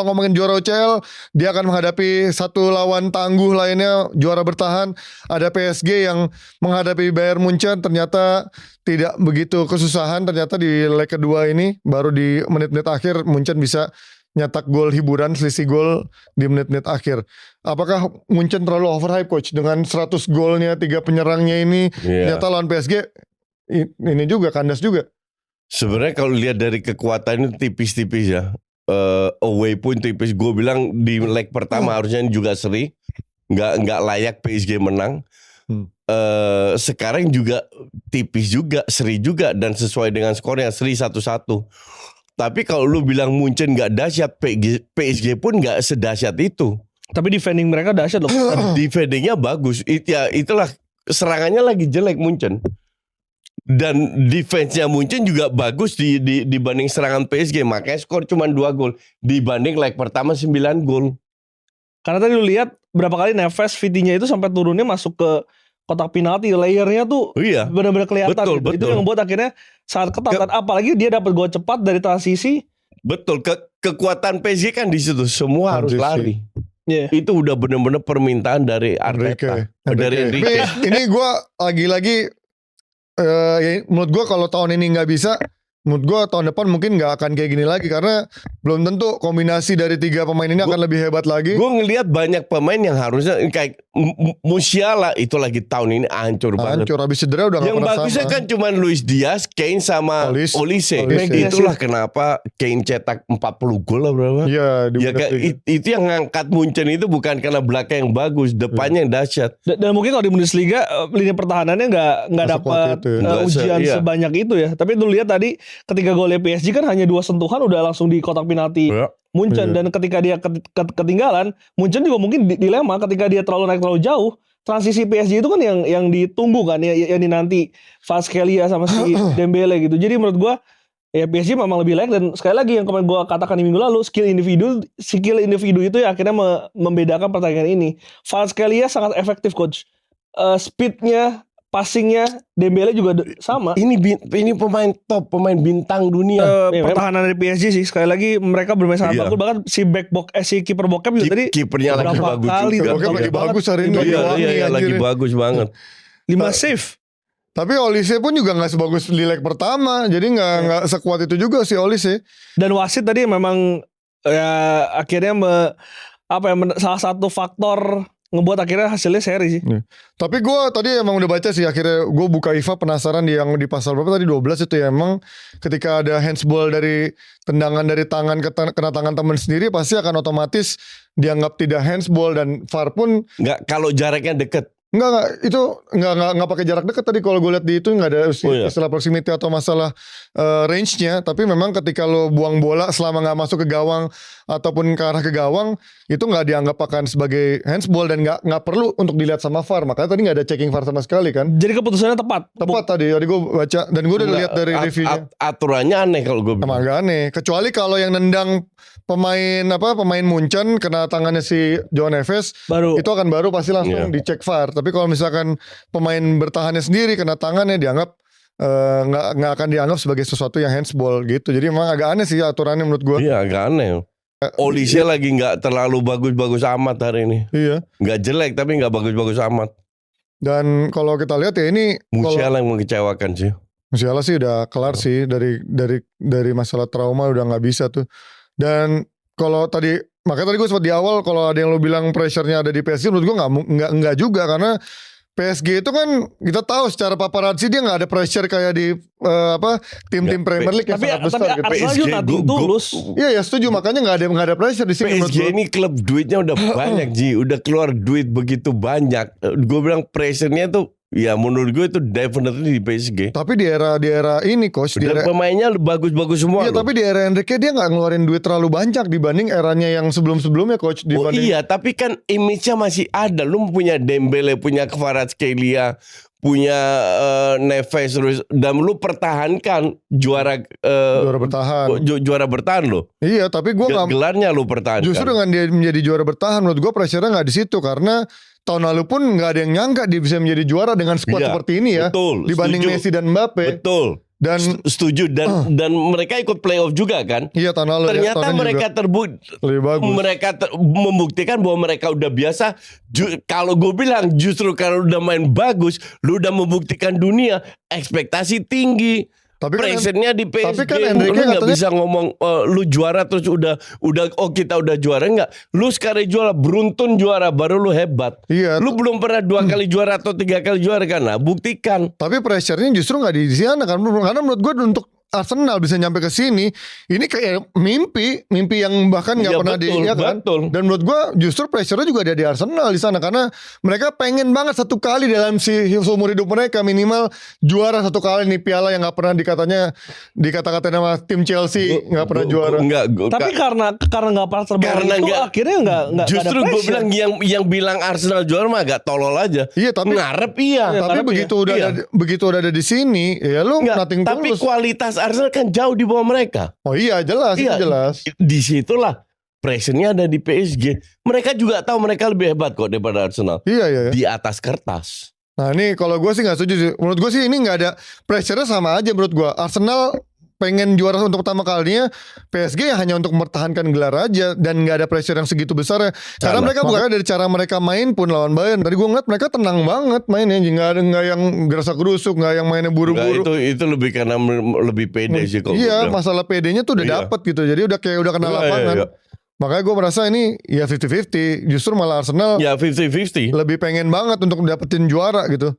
kalau ngomongin juara UCL, dia akan menghadapi satu lawan tangguh lainnya juara bertahan. Ada PSG yang menghadapi Bayern Munchen, ternyata tidak begitu kesusahan. Ternyata di leg kedua ini baru di menit-menit akhir Munchen bisa nyetak gol hiburan, selisih gol di menit-menit akhir. Apakah Munchen terlalu overhype coach dengan 100 golnya 3 penyerangnya ini? Ternyata lawan PSG ini juga kandas juga. Sebenarnya kalau lihat dari kekuatan itu tipis-tipis ya. Away pun tipis. Gue bilang di leg pertama harusnya juga seri. Nggak layak PSG menang. Sekarang juga tipis juga, seri juga, dan sesuai dengan skornya seri 1-1. Tapi kalau lu bilang Munchen nggak dahsyat, PSG pun nggak sedahsyat itu. Tapi defending mereka dahsyat loh. Defendingnya bagus. Itulah serangannya lagi jelek Munchen. Dan defense-nya Munchen juga bagus dibanding serangan PSG. Makanya skor cuma 2 gol. Dibanding leg pertama 9 gol. Karena tadi lu lihat berapa kali Neves Vitinha itu sampai turunnya masuk ke kotak penalti. Layernya tuh benar-benar kelihatan. Betul. Itu yang membuat akhirnya sangat ketat. Apalagi dia dapat gol cepat dari transisi. Betul. Kekuatan PSG kan di situ. Semua harus lari. Itu udah benar-benar permintaan dari Arteta. Dari Enrique. Ini gue lagi-lagi menurut gue kalau tahun ini nggak bisa, menurut gue tahun depan mungkin nggak akan kayak gini lagi karena belum tentu kombinasi dari 3 pemain ini akan lebih hebat lagi. Gue ngelihat banyak pemain yang harusnya kayak Musiala itu lagi tahun ini hancur banget. Hancur habis cedera udah nggak pernah sama. Yang bagusnya kan cuma Luis Diaz, Kane sama Olise. Itulah kenapa Kane cetak 40 gol lah berapa? Iya. Itu yang ngangkat Munchen itu bukan karena belakang yang bagus, depannya yang dahsyat. Dan mungkin kalau di Bundesliga lini pertahanannya nggak dapat ujian sebanyak itu ya. Tapi lu lihat tadi ketika golnya PSG kan hanya 2 sentuhan udah langsung di kotak penalti Munchen. Dan ketika dia ketinggalan, Munchen juga mungkin dilema ketika dia terlalu jauh. Transisi PSG itu kan yang ditunggu kan, yang dinanti Kvaratskhelia sama si Dembele gitu. Jadi menurut gua ya PSG memang lebih layak. Dan sekali lagi yang kemarin gua katakan di minggu lalu, skill individu itu yang akhirnya membedakan pertandingan ini. Kvaratskhelia sangat efektif coach. Speednya, passingnya, Dembele juga sama. Ini pemain top, pemain bintang dunia. Pertahanan dari PSG sih sekali lagi mereka bermain sangat bagus. Bahkan si kiper Bokep juga tadi kipernya lagi bagus juga. Bokep lagi bagus hari ini. Iya, lagi bagus banget. 5 save. Tapi Olise pun juga nggak sebagus di leg pertama. Jadi nggak sekuat itu juga si Olise. Dan wasit tadi memang ya akhirnya salah satu faktor ngebuat akhirnya hasilnya seri sih. Tapi gue tadi emang udah baca sih, akhirnya gue buka IFA penasaran yang di pasal berapa tadi 12 itu ya, emang ketika ada handsball dari tendangan dari tangan kena tangan teman sendiri pasti akan otomatis dianggap tidak handsball, dan VAR pun nggak kalau jaraknya deket. Enggak, itu enggak pakai jarak dekat tadi kalau gue lihat di itu enggak ada istilah proximity atau masalah range-nya, tapi memang ketika lo buang bola selama enggak masuk ke gawang ataupun ke arah ke gawang itu enggak dianggap akan sebagai handsball dan enggak perlu untuk dilihat sama VAR. Makanya tadi enggak ada checking VAR sama sekali kan. Jadi keputusannya tepat. Tadi gue baca dan gue udah lihat dari reviewnya. Aturannya aneh kalau gue bilang. Emang agak aneh, kecuali kalau yang nendang pemain Munchen kena tangannya si João Neves itu akan baru pasti langsung dicek VAR. Tapi kalau misalkan pemain bertahannya sendiri kena tangannya dianggap nggak akan dianggap sebagai sesuatu yang handsball gitu. Jadi emang agak aneh sih aturannya menurut gue. Iya, agak aneh. Olise lagi nggak terlalu bagus-bagus amat hari ini. Iya. Nggak jelek tapi nggak bagus-bagus amat. Dan kalau kita lihat ya ini Musiala yang mengecewakan sih. Musiala sih udah kelar sih dari masalah trauma udah nggak bisa tuh. Dan kalau tadi makanya tadi gue sempat di awal kalau ada yang lo bilang pressure-nya ada di PSG, menurut gue nggak juga, karena PSG itu kan kita tahu secara paparazzi dia nggak ada pressure kayak di tim-tim Premier League yang sangat besar. Tapi Arsenal juga nanti tulus. Iya setuju, makanya nggak ada pressure di sini. PSG ini klub duitnya udah banyak Ji, udah keluar duit begitu banyak. Gue bilang pressure-nya tuh ya menurut gue itu definitely di PSG. Tapi di era ini coach, pemainnya bagus-bagus semua. Iya, tapi di era Enrique dia nggak ngeluarin duit terlalu banyak dibanding eranya yang sebelum-sebelumnya coach. Iya, tapi kan image-nya masih ada. Lu punya Dembele, punya Kvaratskhelia, punya Neves terus, dan lu pertahankan juara bertahan. Juara bertahan lo. Iya, tapi gue nggak gelarnya lu pertahankan. Justru dengan dia menjadi juara bertahan, menurut gue pressure-nya nggak di situ, karena tahun lalu pun nggak ada yang nyangka dia bisa menjadi juara dengan skuad seperti ini ya. Betul, dibanding setuju. Messi dan Mbappe. Betul. Dan setuju dan mereka ikut playoff juga kan. Iya tahun lalu. Ternyata mereka membuktikan bahwa mereka udah biasa. Kalau gue bilang justru kalau udah main bagus, lu udah membuktikan dunia, ekspektasi tinggi. Tapi pressure-nya di PSG, tapi kan lu nggak bisa ngomong lu juara terus udah kita udah juara, enggak. Lu sekali juara, beruntun juara baru lu hebat. Iya. Lu belum pernah 2 kali juara atau 3 kali juara kan? Nah, buktikan. Tapi pressure-nya justru nggak di sana kan, karena menurut gue untuk Arsenal bisa nyampe ke sini, ini kayak mimpi yang bahkan nggak pernah betul. Dan menurut gue justru pressure-nya juga ada di Arsenal di sana karena mereka pengen banget satu kali dalam seumur hidup mereka minimal juara satu kali nih piala yang nggak pernah dikata-katain sama tim Chelsea nggak pernah juara. Tapi karena nggak pernah terbang itu akhirnya nggak. Justru gue bilang yang bilang Arsenal juara mah agak tolol aja. Iya tapi ngarep tapi begitu udah ada di sini ya lu nothing tulus. Tapi kualitas Arsenal kan jauh di bawah mereka. Oh iya jelas. Disitulah pressure-nya ada di PSG. Mereka juga tahu mereka lebih hebat kok daripada Arsenal. Iya. Di atas kertas. Nah ini kalau gue sih nggak setuju sih. Menurut gue sih ini nggak ada pressure-nya sama aja menurut gue. Arsenal pengen juara untuk pertama kalinya, PSG hanya untuk mempertahankan gelar aja dan nggak ada pressure yang segitu besar ya. Karena mereka bukan dari cara mereka main pun lawan Bayern. Tadi gue ngeliat mereka tenang banget mainnya, nggak yang gerasa gerusuk, nggak yang mainnya buru-buru. Itu lebih karena lebih pede sih kok. Iya, masalah PD-nya tuh udah dapet gitu. Jadi udah kena lapangan. Iya. Makanya gue merasa ini ya 50-50. Justru malah Arsenal 50-50 lebih pengen banget untuk dapetin juara gitu.